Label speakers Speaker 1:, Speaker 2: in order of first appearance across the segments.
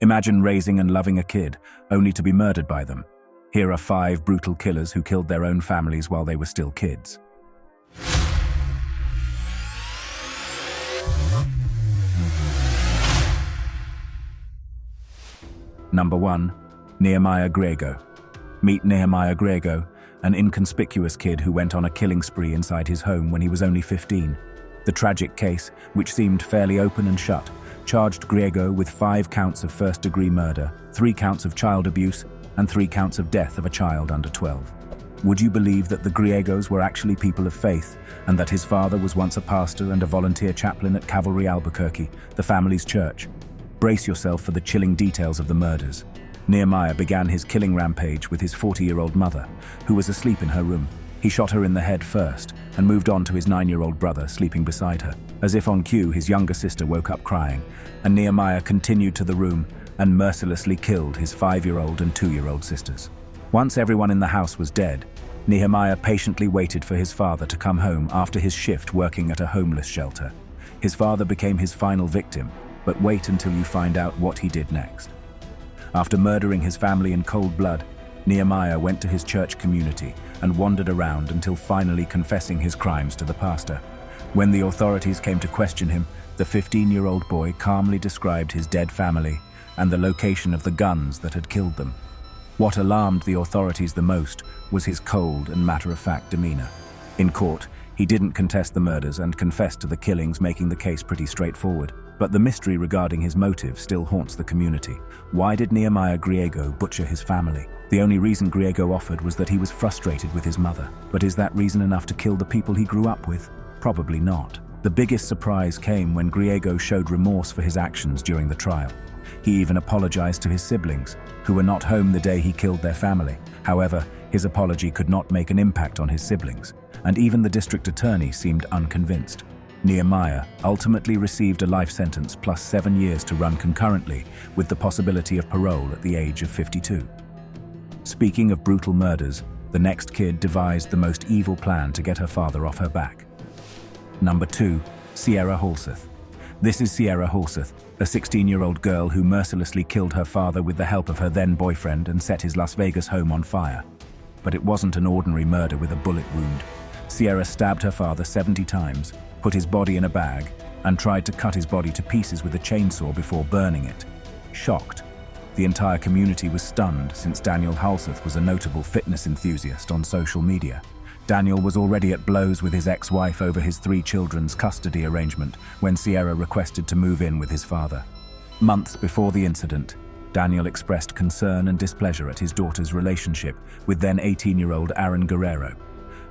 Speaker 1: Imagine raising and loving a kid, only to be murdered by them. Here are 5 brutal killers who killed their own families while they were still kids. Number 1. Nehemiah Grego. Meet Nehemiah Grego, an inconspicuous kid who went on a killing spree inside his home when he was only 15. The tragic case, which seemed fairly open and shut, charged Grego with 5 counts of first-degree murder, 3 counts of child abuse, and 3 counts of death of a child under 12. Would you believe that the Griegos were actually people of faith, and that his father was once a pastor and a volunteer chaplain at Calvary Albuquerque, the family's church? Brace yourself for the chilling details of the murders. Nehemiah began his killing rampage with his 40-year-old mother, who was asleep in her room. He shot her in the head first, and moved on to his 9-year-old brother sleeping beside her. As if on cue, his younger sister woke up crying, and Nehemiah continued to the room and mercilessly killed his 5-year-old and 2-year-old sisters. Once everyone in the house was dead, Nehemiah patiently waited for his father to come home after his shift working at a homeless shelter. His father became his final victim, but wait until you find out what he did next. After murdering his family in cold blood, Nehemiah went to his church community and wandered around until finally confessing his crimes to the pastor. When the authorities came to question him, the 15-year-old boy calmly described his dead family and the location of the guns that had killed them. What alarmed the authorities the most was his cold and matter-of-fact demeanor. In court, he didn't contest the murders and confessed to the killings, making the case pretty straightforward. But the mystery regarding his motive still haunts the community. Why did Nehemiah Griego butcher his family? The only reason Griego offered was that he was frustrated with his mother. But is that reason enough to kill the people he grew up with? Probably not. The biggest surprise came when Griego showed remorse for his actions during the trial. He even apologized to his siblings, who were not home the day he killed their family. However, his apology could not make an impact on his siblings, and even the district attorney seemed unconvinced. Nehemiah ultimately received a life sentence plus 7 years to run concurrently, with the possibility of parole at the age of 52. Speaking of brutal murders, the next kid devised the most evil plan to get her father off her back. Number 2. Sierra Halseth. This is Sierra Halseth, a 16-year-old girl who mercilessly killed her father with the help of her then-boyfriend and set his Las Vegas home on fire. But it wasn't an ordinary murder with a bullet wound. Sierra stabbed her father 70 times, put his body in a bag, and tried to cut his body to pieces with a chainsaw before burning it. Shocked, the entire community was stunned, since Daniel Halseth was a notable fitness enthusiast on social media. Daniel was already at blows with his ex-wife over his 3 children's custody arrangement when Sierra requested to move in with his father. Months before the incident, Daniel expressed concern and displeasure at his daughter's relationship with then 18-year-old Aaron Guerrero.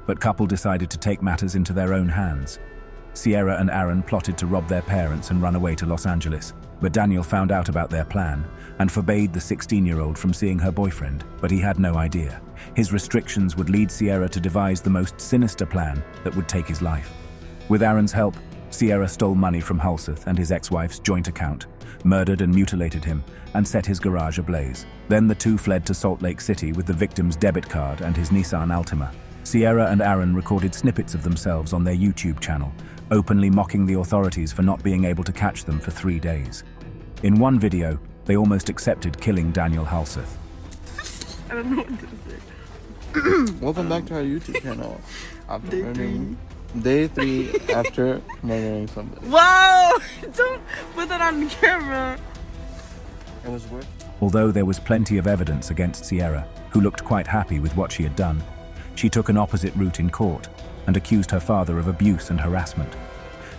Speaker 1: But couple decided to take matters into their own hands. Sierra and Aaron plotted to rob their parents and run away to Los Angeles, but Daniel found out about their plan and forbade the 16-year-old from seeing her boyfriend, but he had no idea. His restrictions would lead Sierra to devise the most sinister plan that would take his life. With Aaron's help, Sierra stole money from Halseth and his ex-wife's joint account, murdered and mutilated him, and set his garage ablaze. Then the two fled to Salt Lake City with the victim's debit card and his Nissan Altima. Sierra and Aaron recorded snippets of themselves on their YouTube channel, openly mocking the authorities for not being able to catch them for 3 days. In one video, they almost accepted killing Daniel Halseth.
Speaker 2: I don't know what to say.
Speaker 3: Welcome back to our YouTube channel. Day 3 after murdering somebody.
Speaker 2: Wow! Don't put that on the camera.
Speaker 3: It was worth.
Speaker 1: Although there was plenty of evidence against Sierra, who looked quite happy with what she had done, she took an opposite route in court and accused her father of abuse and harassment.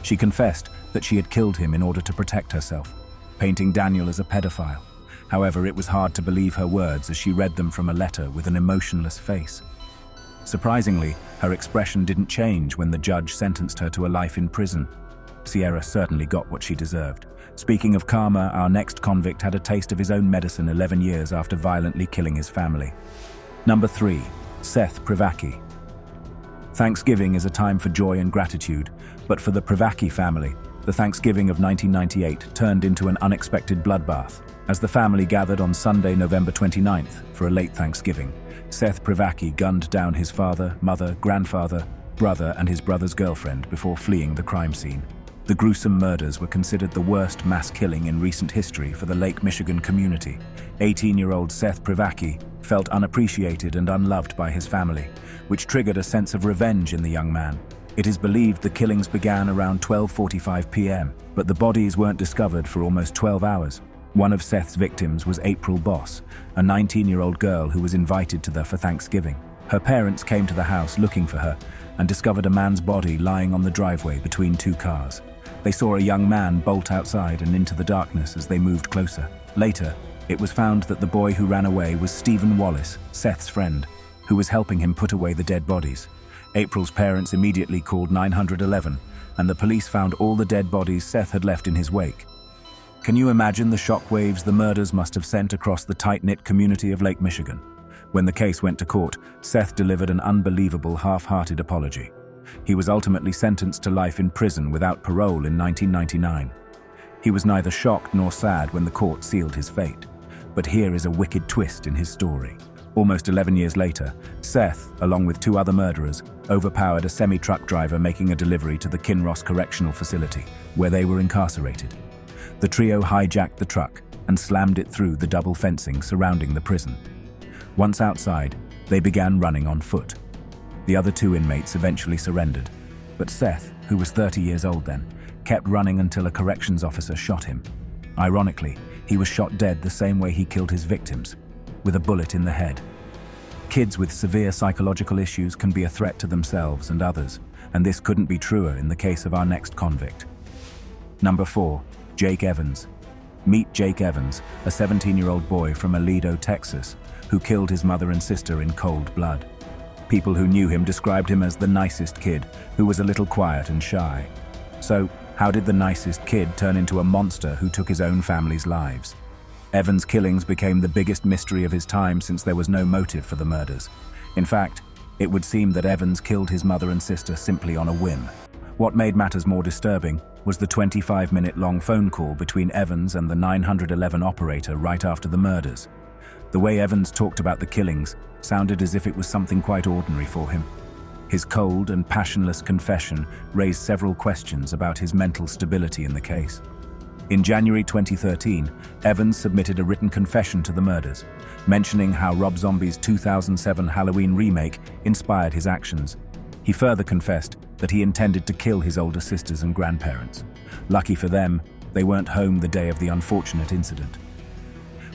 Speaker 1: She confessed that she had killed him in order to protect herself, painting Daniel as a pedophile. However, it was hard to believe her words as she read them from a letter with an emotionless face. Surprisingly, her expression didn't change when the judge sentenced her to a life in prison. Sierra certainly got what she deserved. Speaking of karma, our next convict had a taste of his own medicine 11 years after violently killing his family. Number 3. Seth Privacki. Thanksgiving is a time for joy and gratitude, but for the Privacki family, the Thanksgiving of 1998 turned into an unexpected bloodbath. As the family gathered on Sunday, November 29th, for a late Thanksgiving, Seth Privacki gunned down his father, mother, grandfather, brother, and his brother's girlfriend before fleeing the crime scene. The gruesome murders were considered the worst mass killing in recent history for the Lake Michigan community. 18-year-old Seth Privacki felt unappreciated and unloved by his family, which triggered a sense of revenge in the young man. It is believed the killings began around 12:45 p.m., but the bodies weren't discovered for almost 12 hours. One of Seth's victims was April Boss, a 19-year-old girl who was invited to them for Thanksgiving. Her parents came to the house looking for her and discovered a man's body lying on the driveway between two cars. They saw a young man bolt outside and into the darkness as they moved closer. Later, it was found that the boy who ran away was Stephen Wallace, Seth's friend, who was helping him put away the dead bodies. April's parents immediately called 911, and the police found all the dead bodies Seth had left in his wake. Can you imagine the shockwaves the murders must have sent across the tight-knit community of Lake Michigan? When the case went to court, Seth delivered an unbelievable half-hearted apology. He was ultimately sentenced to life in prison without parole in 1999. He was neither shocked nor sad when the court sealed his fate. But here is a wicked twist in his story. Almost 11 years later, Seth, along with two other murderers, overpowered a semi-truck driver making a delivery to the Kinross Correctional Facility, where they were incarcerated. The trio hijacked the truck and slammed it through the double fencing surrounding the prison. Once outside, they began running on foot. The other two inmates eventually surrendered, but Seth, who was 30 years old then, kept running until a corrections officer shot him. Ironically, he was shot dead the same way he killed his victims, with a bullet in the head. Kids with severe psychological issues can be a threat to themselves and others, and this couldn't be truer in the case of our next convict. Number 4. Jake Evans. Meet Jake Evans, a 17-year-old boy from Aledo, Texas, who killed his mother and sister in cold blood. People who knew him described him as the nicest kid, who was a little quiet and shy. So, how did the nicest kid turn into a monster who took his own family's lives? Evans' killings became the biggest mystery of his time since there was no motive for the murders. In fact, it would seem that Evans killed his mother and sister simply on a whim. What made matters more disturbing was the 25-minute-long phone call between Evans and the 911 operator right after the murders. The way Evans talked about the killings sounded as if it was something quite ordinary for him. His cold and passionless confession raised several questions about his mental stability in the case. In January 2013, Evans submitted a written confession to the murders, mentioning how Rob Zombie's 2007 Halloween remake inspired his actions. He further confessed that he intended to kill his older sisters and grandparents. Lucky for them, they weren't home the day of the unfortunate incident.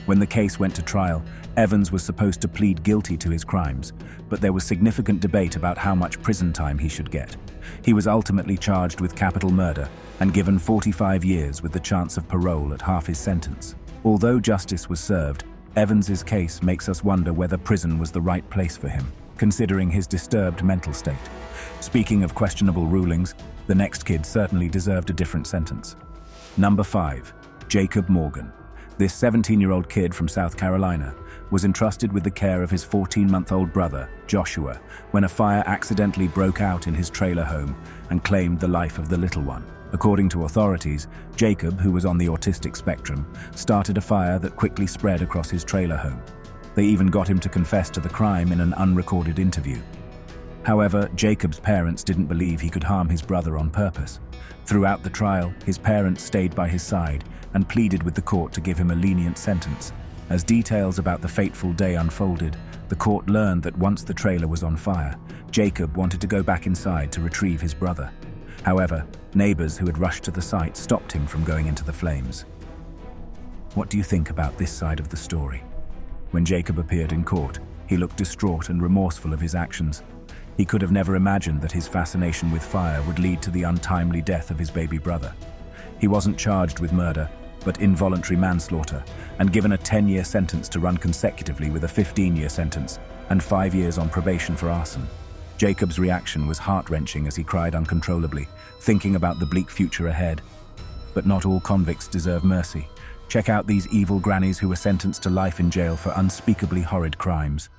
Speaker 1: When the case went to trial, Evans was supposed to plead guilty to his crimes, but there was significant debate about how much prison time he should get. He was ultimately charged with capital murder and given 45 years with the chance of parole at half his sentence. Although justice was served, Evans's case makes us wonder whether prison was the right place for him, considering his disturbed mental state. Speaking of questionable rulings, the next kid certainly deserved a different sentence. Number 5. Jacob Morgan. This 17-year-old kid from South Carolina was entrusted with the care of his 14-month-old brother, Joshua, when a fire accidentally broke out in his trailer home and claimed the life of the little one. According to authorities, Jacob, who was on the autistic spectrum, started a fire that quickly spread across his trailer home. They even got him to confess to the crime in an unrecorded interview. However, Jacob's parents didn't believe he could harm his brother on purpose. Throughout the trial, his parents stayed by his side and pleaded with the court to give him a lenient sentence. As details about the fateful day unfolded, the court learned that once the trailer was on fire, Jacob wanted to go back inside to retrieve his brother. However, neighbors who had rushed to the site stopped him from going into the flames. What do you think about this side of the story? When Jacob appeared in court, he looked distraught and remorseful of his actions. He could have never imagined that his fascination with fire would lead to the untimely death of his baby brother. He wasn't charged with murder, but involuntary manslaughter, and given a 10-year sentence to run consecutively with a 15-year sentence and 5 years on probation for arson. Jacob's reaction was heart-wrenching as he cried uncontrollably, thinking about the bleak future ahead. But not all convicts deserve mercy. Check out these evil grannies who were sentenced to life in jail for unspeakably horrid crimes.